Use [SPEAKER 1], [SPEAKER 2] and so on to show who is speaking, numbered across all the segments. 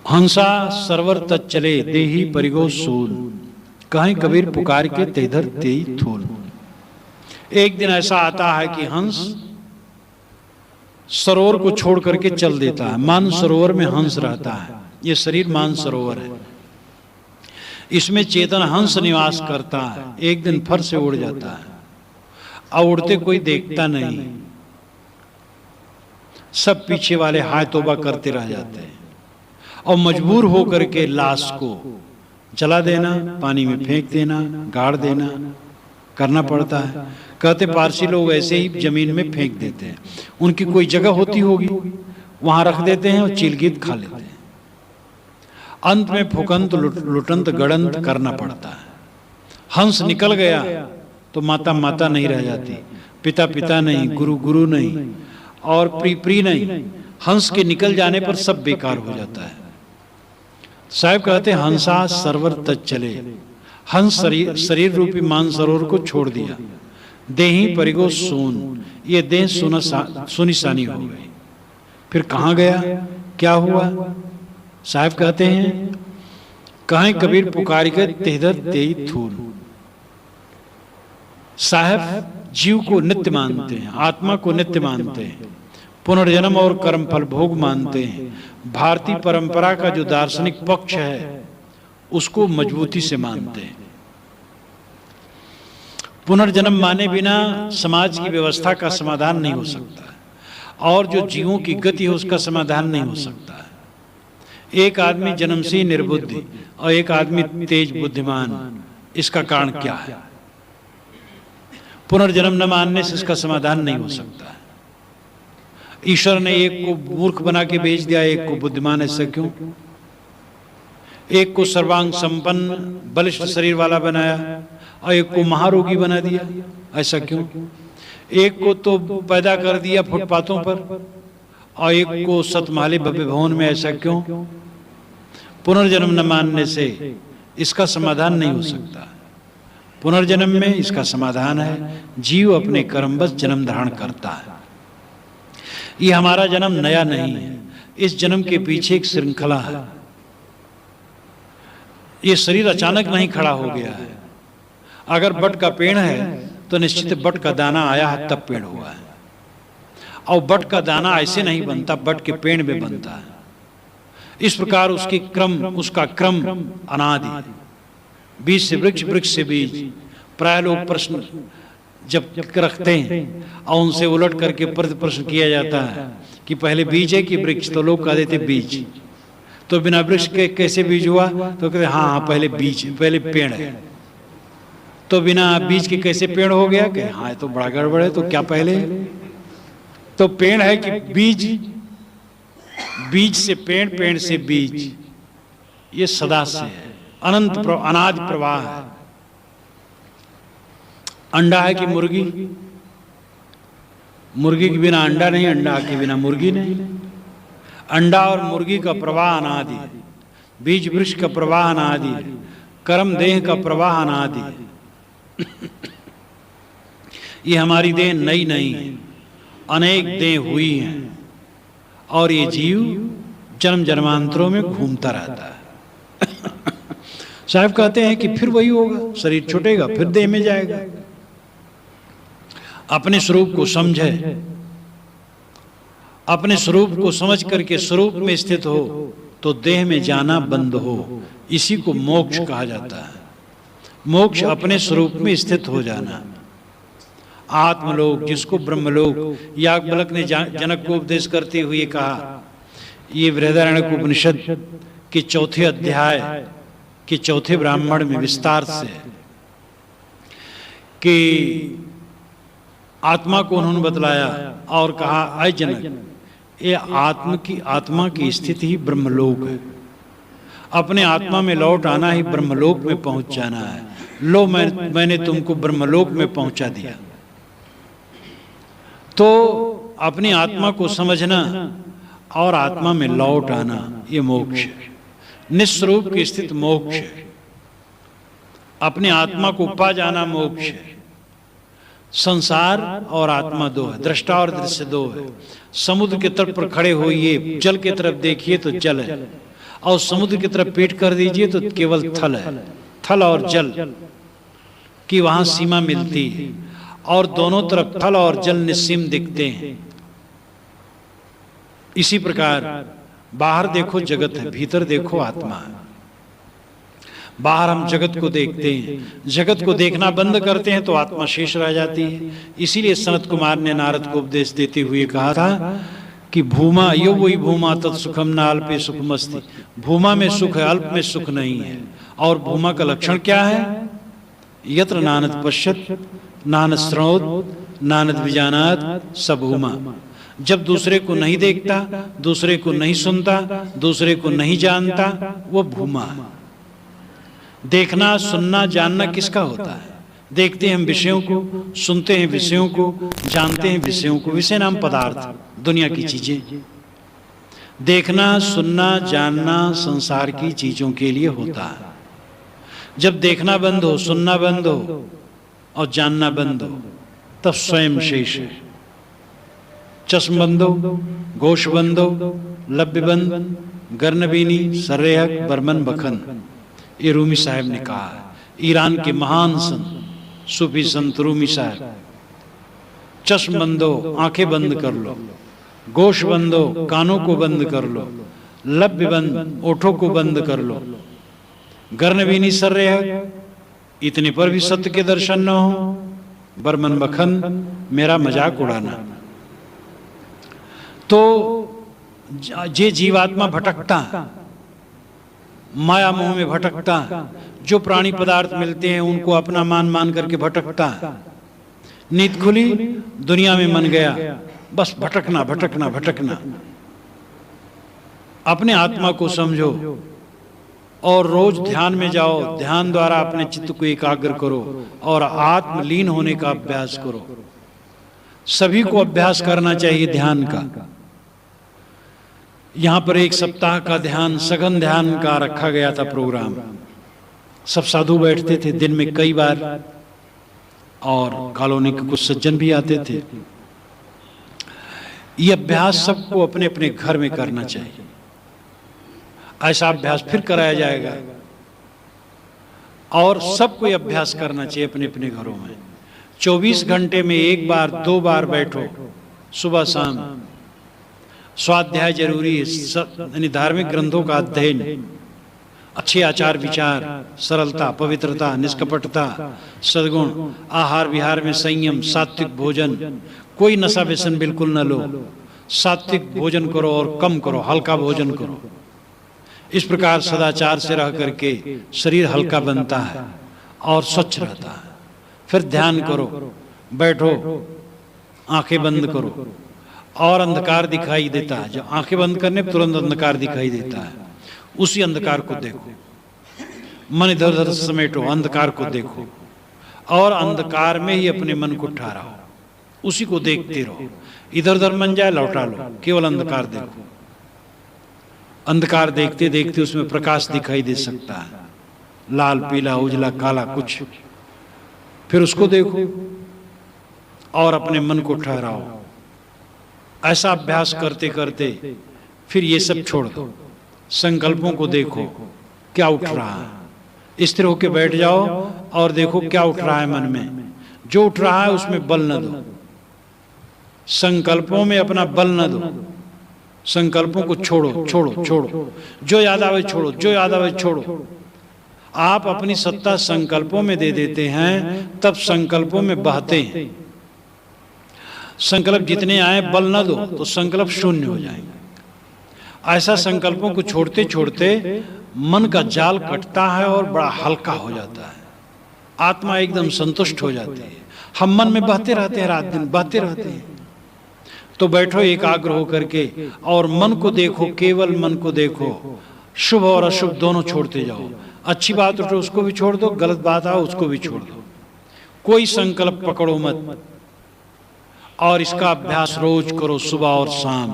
[SPEAKER 1] हंसा server तज चले देही परिगो सूल, कहीं कबीर पुकार के तेधर तेई थूल। एक दिन ऐसा आता है कि हंस सरोवर को छोड़ करके चल देता है। मान सरोवर में हंस रहता है, ये शरीर मान सरोवर है, इसमें चेतन हंस निवास करता है। एक दिन फर से उड़ जाता है, और उड़ते कोई देखता नहीं, सब पीछे वाले हाय तौबा करते रह जाते हैं, और मजबूर होकर के लाश को जला देना, पानी में फेंक देना, गाड़ देना करना पड़ता है। कहते पारसी लोग ऐसे ही जमीन में फेंक देते हैं, उनकी कोई जगह होती होगी वहां रख देते हैं और चीलगीत खा लेते हैं। अंत में फुकंत लुटंत गड़ंत करना पड़ता है। हंस निकल गया तो माता माता नहीं रह जाती, पिता पिता नहीं, गुरु गुरु नहीं, और प्री प्री नहीं। हंस के निकल जाने पर सब बेकार हो जाता है। साहब कहते हंसा सरवर तज चले, हंस शरीर रूपी मानसरोवर को छोड़ दिया। देही परिगो सून, ये देह सुनिसानी हो गई। फिर कहाँ गया, क्या हुआ? साहब कहते हैं कहीं कबीर पुकार के तेधर तेई थूल। साहब जीव को नित्य मानते हैं, आत्मा को नित्य मानते हैं, पुनर्जन्म और कर्म फल भोग मानते हैं। भारतीय परंपरा का जो दार्शनिक पक्ष है उसको मजबूती से मानते हैं। पुनर्जन्म माने बिना समाज की व्यवस्था का समाधान नहीं हो सकता, और जो जीवों की गति है उसका समाधान नहीं हो सकता है। एक आदमी जन्म से ही निर्बुद्धि और एक आदमी तेज बुद्धिमान, इसका कारण क्या है? पुनर्जन्म न मानने से इसका समाधान नहीं हो सकता है। ईश्वर ने एक को मूर्ख बना के भेज दिया, एक को बुद्धिमान, ऐसा क्यों? एक को सर्वांग संपन्न बलिष्ठ शरीर वाला बनाया और एक को महारोगी बना दिया, ऐसा क्यों? एक को तो पैदा कर दिया फुटपाथों पर और एक को सतमाले भव्य भवन में, ऐसा क्यों? पुनर्जन्म न मानने से इसका समाधान नहीं हो सकता। पुनर्जन्म में इसका समाधान है, जीव अपने कर्मवश जन्म धारण करता है। ये हमारा जन्म नया नहीं है, इस जन्म के पीछे एक श्रृंखला है। ये शरीर अचानक नहीं खड़ा हो गया है। अगर बट का पेड़ है तो निश्चित बट का दाना आया है तब पेड़ हुआ है, और बट का दाना ऐसे नहीं बनता, बट के पेड़ में बनता है। इस प्रकार उसका क्रम अनादि, बीज से वृक्ष, वृक्ष से बीज। प्राय लोग प्रश्न जब रखते हैं और उनसे उलट करके प्रश्न किया जाता है कि पहले बीज है कि वृक्ष, तो लोग कह देते बीज। तो बिना वृक्ष के कैसे बीज हुआ? तो कहते हाँ हाँ पहले बीज, पहले पेड़ है। तो बिना बीज के कैसे पेड़ हो गया? कि हाँ तो बड़ा गड़बड़ है, तो क्या पहले तो पेड़ है कि बीज? बीज से पेड़, पेड़ से बीज, ये सदा से है, अनंत अनाद प्रवाह है। अंडा है कि मुर्गी? मुर्गी के बिना अंडा नहीं, अंडा के बिना मुर्गी नहीं। अंडा और मुर्गी का प्रवाह अनादि, बीज वृक्ष का प्रवाह अनादि, कर्म देह का प्रवाह अनादि। ये हमारी देह नई नहीं है, अनेक देह हुई हैं, और ये जीव जन्म जन्मांतरों में घूमता रहता है। साहब कहते हैं कि फिर वही होगा, शरीर छूटेगा, फिर देह में जाएगा। अपने स्वरूप को समझे, अपने स्वरूप को समझ करके स्वरूप में स्थित हो तो देह में जाना बंद हो। इसी को मोक्ष कहा जाता है। मोक्ष अपने स्वरूप में स्थित हो जाना, आत्मलोक, जिसको ब्रह्मलोक। याज्ञवल्क्य ने जनक को उपदेश करते हुए कहा, ये बृहदारण्यक उपनिषद के 4थे अध्याय के 4थे ब्राह्मण में विस्तार से कि आत्मा को उन्होंने बतलाया और कहा, अय जनक, ये आत्मा की स्थिति ही ब्रह्मलोक है। अपने आत्मा में लौट आना ही ब्रह्मलोक में पहुंच जाना है। लो मैंने तुमको ब्रह्मलोक में पहुंचा दिया। तो अपनी आत्मा को समझना और आत्मा में लौट आना, ये मोक्ष है। निस्वरूप की स्थिति मोक्ष है। अपने आत्मा को पा जाना मोक्ष है। संसार और आत्मा दो है, दृष्टा और दृश्य दो है। समुद्र के तट पर खड़े होइए, जल की तरफ देखिए तो जल है, और समुद्र की तरफ पीठ कर दीजिए तो केवल थल है, थल और जल की वहां सीमा मिलती है, और दोनों तरफ थल और जल निस्सीम दिखते हैं। इसी प्रकार बाहर देखो जगत है, भीतर देखो आत्मा है। बाहर हम जगत को देखते हैं, जगत को देखना बंद करते हैं तो आत्मा शेष रह जाती है। इसीलिए सनत कुमार ने नारद को उपदेश देते हुए कहा था कि भूमा यो वही भूमा तत् सुखम न अल्पे सुखमस्ति। भूमा में सुख है, अल्प में सुख नहीं है। और भूमा का लक्षण क्या है? यत्र नानद पश्यत नानद श्रवोत नानद विजानात स भूमा। जब दूसरे को नहीं देखता, दूसरे को नहीं सुनता, दूसरे को नहीं जानता, वो भूमा है। देखना, सुनना, जानना किसका होता है? देखते हैं हम विषयों को, सुनते हैं विषयों को, जानते हैं विषयों को। विषय नाम पदार्थ, दुनिया की चीजें। देखना, सुनना, जानना संसार की चीजों के लिए होता है। जब देखना बंद हो, सुनना बंद हो और जानना बंद हो, तब स्वयं शेष है। चश्म बंद हो, गोश बंद हो, लब्य बंद, गर्नबीनी, सर्रेहक, बर्मन, बखन। ये रूमी साहब ने कहा है, ईरान के महान संत, सूफी संत रूमी साहब। चश्म बंद हो, आंखें बंद कर लो, गोश बंद हो, कानों को बंद कर लो, लब्य बंद, ओठों को बंद कर लो, गर्नबीनी, सर्रेहक, इतने पर भी सत्य के दर्शन न हो, बर्मन, बखन, मेरा मजाक उड़ाना। तो जे जीवात्मा भटकता, माया मोह में भटकता, जो प्राणी पदार्थ मिलते हैं उनको अपना मान मान करके भटकता, नींद खुली दुनिया में मन गया, बस भटकना भटकना भटकना। अपने आत्मा को समझो और रोज ध्यान में जाओ, ध्यान द्वारा अपने चित्त को एकाग्र करो और आत्मलीन होने का अभ्यास करो। सभी को अभ्यास करना चाहिए ध्यान का। यहाँ पर 1 सप्ताह का ध्यान, सघन ध्यान का रखा गया था प्रोग्राम। सब साधु बैठते थे दिन में कई बार, और कॉलोनी के कुछ सज्जन भी आते थे। ये अभ्यास सबको अपने अपने घर में करना चाहिए। ऐसा अभ्यास फिर कराया जाएगा, और सबको ये अभ्यास करना चाहिए अपने अपने घरों में। 24 घंटे में 1 बार 2 बार बैठो, सुबह शाम। स्वाध्याय जरूरी है, यानी धार्मिक ग्रंथों का अध्ययन, अच्छे आचार विचार, सरलता, पवित्रता, निष्कपटता, सद्गुण, आहार विहार में संयम, सात्विक भोजन, कोई नशा व्यसन बिल्कुल न लो, सात्विक भोजन करो और कम करो, हल्का भोजन करो। इस प्रकार सदाचार से रह करके शरीर हल्का बनता है और स्वच्छ रहता है। फिर ध्यान करो, बैठो, आंखें बंद करो और अंधकार दिखाई देता है। जब आंखें बंद करने तुरंत अंधकार दिखाई देता है, उसी अंधकार को देखो। मन इधर उधर समेटो, अंधकार को देखो और अंधकार में ही अपने मन को ठहराओ, उसी को देखते रहो। इधर उधर मन जाए लौटा लो, केवल अंधकार देखो। अंधकार देखते देखते उसमें प्रकाश दिखाई दे सकता है, लाल, पीला, उजला, काला कुछ। फिर उसको देखो और अपने मन को ठहराओ। ऐसा अभ्यास करते करते फिर ये सब छोड़ दो, संकल्पों को देखो क्या उठ रहा है। स्थिर होके बैठ जाओ और देखो क्या उठ रहा है मन में। जो उठ रहा है उसमें बल न दो, संकल्पों में अपना बल न दो। संकल्पों को छोड़ो छोड़ो छोड़ो, जो याद आवे छोड़ो, जो याद आवे छोड़ो। आप अपनी सत्ता संकल्पों में दे देते हैं, तब संकल्पों में बहते हैं। संकल्प जितने आए बल न दो तो संकल्प शून्य हो जाएंगे। ऐसा संकल्पों को छोड़ते छोड़ते मन का जाल कटता है और बड़ा हल्का हो जाता है, आत्मा एकदम संतुष्ट हो जाती है। हम मन में बहते रहते हैं, रात दिन बहते रहते हैं। तो बैठो एकाग्र होकर के और मन को देखो, केवल मन को देखो। शुभ और अशुभ दोनों छोड़ते जाओ। अच्छी बात उठो उसको भी छोड़ दो, गलत बात आओ उसको भी छोड़ दो। कोई संकल्प पकड़ो मत। और इसका अभ्यास रोज करो, सुबह और शाम।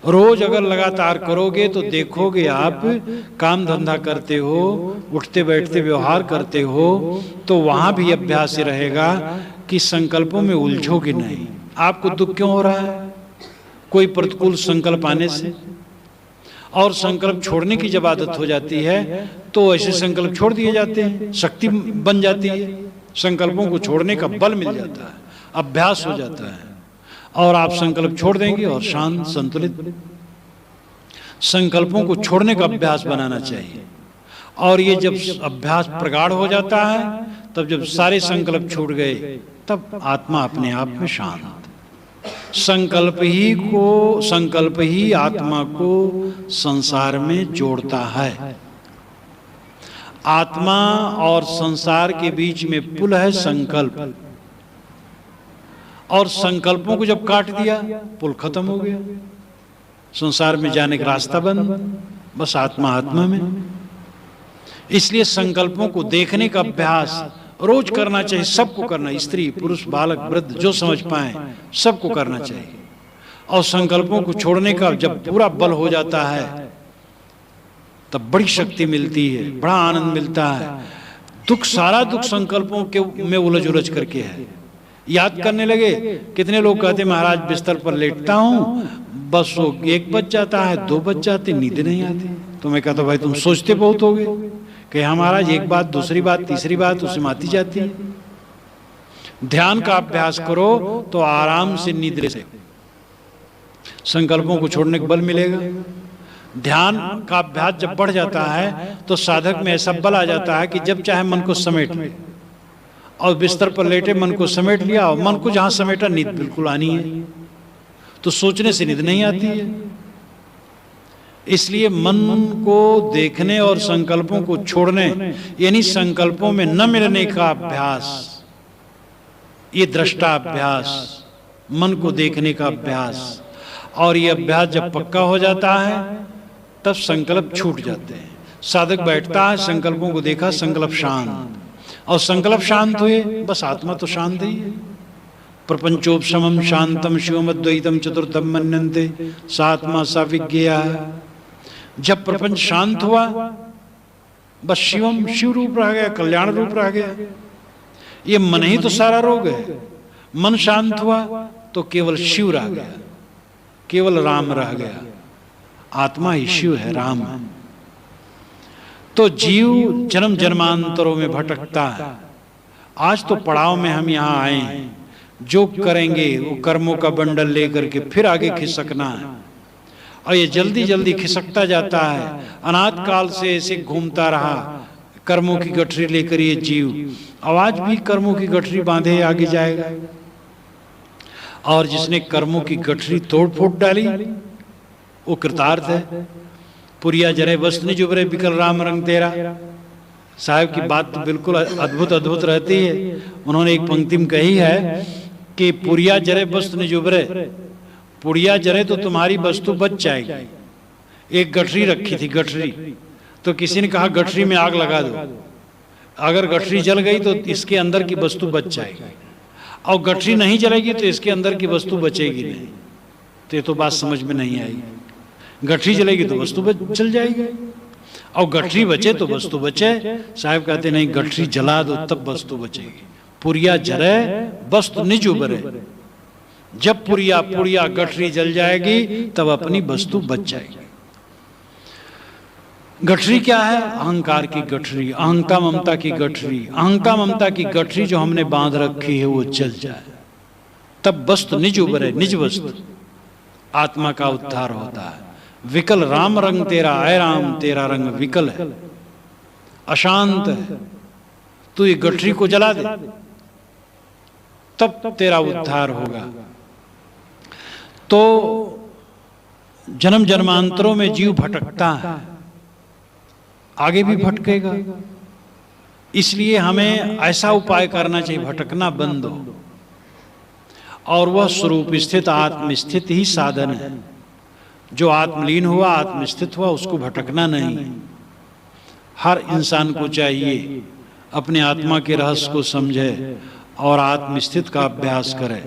[SPEAKER 1] रोज अगर लगातार करोगे तो देखोगे आप काम धंधा करते हो, उठते बैठते व्यवहार करते हो, तो वहां भी अभ्यास रहेगा कि संकल्पों में उलझोगे नहीं। आपको दुख क्यों हो रहा है? कोई प्रतिकूल संकल्प आने से। और संकल्प छोड़ने की जब आदत हो जाती है तो ऐसे संकल्प छोड़ दिए जाते हैं, शक्ति बन जाती है, संकल्पों को छोड़ने का बल मिल जाता है, अभ्यास हो जाता है और आप संकल्प छोड़ देंगे और शांत संतुलित। संकल्पों को छोड़ने का अभ्यास बनाना चाहिए और ये जब अभ्यास प्रगाढ़ हो जाता है, तब जब सारे संकल्प छूट गए, तब आत्मा अपने आप में शांत। संकल्प ही आत्मा को संसार में जोड़ता है। आत्मा और संसार के बीच में पुल है संकल्प, और संकल्पों को जब काट दिया पुल खत्म हो गया, संसार में जाने का रास्ता बंद, बस आत्मा में। इसलिए संकल्पों को देखने का अभ्यास रोज करना चाहिए, सबको करना, स्त्री पुरुष बालक वृद्ध जो समझ पाए सबको करना चाहिए। और संकल्पों को छोड़ने का जब पूरा बल हो जाता है तब बड़ी शक्ति मिलती है, बड़ा आनंद मिलता है। सारा दुख संकल्पों के में उलझ करके है। याद करने लगे, कितने लोग कहते महाराज बिस्तर पर लेटता हूँ, बस वो 1 बज जाता है, 2 बज जाते, नींद नहीं आती। तो मैं कहता भाई तुम सोचते बहुत होगे कि हाँ महाराज, एक बात दूसरी बात तीसरी बात उसमें आती जाती है। ध्यान का अभ्यास करो तो आराम से नींद से संकल्पों को छोड़ने का बल मिलेगा। ध्यान का अभ्यास जब बढ़ जाता है तो साधक में ऐसा बल आ जाता है कि जब चाहे मन को समेट ले, और बिस्तर पर लेटे मन को समेट लिया, और मन को जहां समेटा नींद बिल्कुल आनी है। तो सोचने से नींद नहीं आती है। इसलिए मन को देखने और संकल्पों को छोड़ने, यानी संकल्पों में न मिलने का अभ्यास, ये दृष्टा अभ्यास, मन को देखने का अभ्यास, और ये अभ्यास जब पक्का हो जाता है तब संकल्प छूट जाते हैं। साधक बैठता है, संकल्पों को देखा, संकल्प शांत, और संकल्प शांत हुए, बस आत्मा तो शांत ही है। प्रपंचोपशमम शांतम शिवमद्वैतम चतुर्थम मन्यन्ते सात्मा सा विज्ञेया। जब प्रपंच शांत हुआ, बस शिव रूप रह गया, कल्याण रूप रह गया। ये मन ही तो सारा रोग है। मन शांत हुआ तो केवल शिव रह गया, केवल राम रह गया। आत्मा ही शिव है, राम है। तो जीव जन्म जन्मांतरों में भटकता है। आज तो पड़ाव में हम यहाँ आए हैं, जो करेंगे वो कर्मों का बंडल लेकर के फिर आगे खिसकना है, और ये जल्दी जल्दी खिसकता जाता है। अनाथ काल से ऐसे घूमता रहा कर्मों की गठरी लेकर ये जीव, आज भी कर्मों की गठरी बांधे आगे जाएगा। और जिसने कर्मों की गठरी तोड़ फोड़ डाली वो कृतार्थ है। पुरिया जरे वस्त्र निज उबरे बिकल राम रंग तेरा। साहब की बात तो बिल्कुल अद्भुत रहती है। उन्होंने एक पंक्ति में कही है कि पुरिया जरे वस्त्र निज उबरे, पुड़िया जरे तो तुम्हारी वस्तु बच जाएगी। एक गठरी रखी थी, गठरी, तो किसी ने कहा गठरी में आग लगा दो, अगर गठरी जल गई तो इसके अंदर की वस्तु बच जाएगी, और गठरी नहीं जलेगी तो इसके अंदर की वस्तु बचेगी नहीं। तो ये तो बात समझ में नहीं आई। गठरी जलेगी तो वस्तु जल जाएगी, और गठरी बचे तो वस्तु बचे। साहब कहते नहीं, गठरी जला दो तब वस्तु बचेगी। पुरिया जरे वस्तु निज उबरे। जब पुरिया गठरी जल जाएगी तब अपनी वस्तु बच जाएगी। गठरी क्या है? अहंकार की गठरी, अहंता ममता की गठरी। अहंता ममता की गठरी जो हमने बांध रखी है वो जल जाए, तब वस्तु निज उबरे, निज वस्तु आत्मा का उद्धार होता है। विकल राम रंग तेरा, ऐ राम तेरा रंग विकल है, अशांत है। तू ये गठरी को जला दे तब तेरा उद्धार होगा। तो जन्म जन्मांतरों में जीव भटकता है, आगे भी भटकेगा। इसलिए हमें ऐसा उपाय करना चाहिए भटकना बंद हो, और वह स्वरूप स्थित आत्मस्थित ही साधन है। जो आत्मलीन हुआ, आत्मस्थित हुआ, उसको भटकना नहीं। हर इंसान को चाहिए अपने आत्मा के रहस्य को समझे और आत्मस्थित का अभ्यास करे।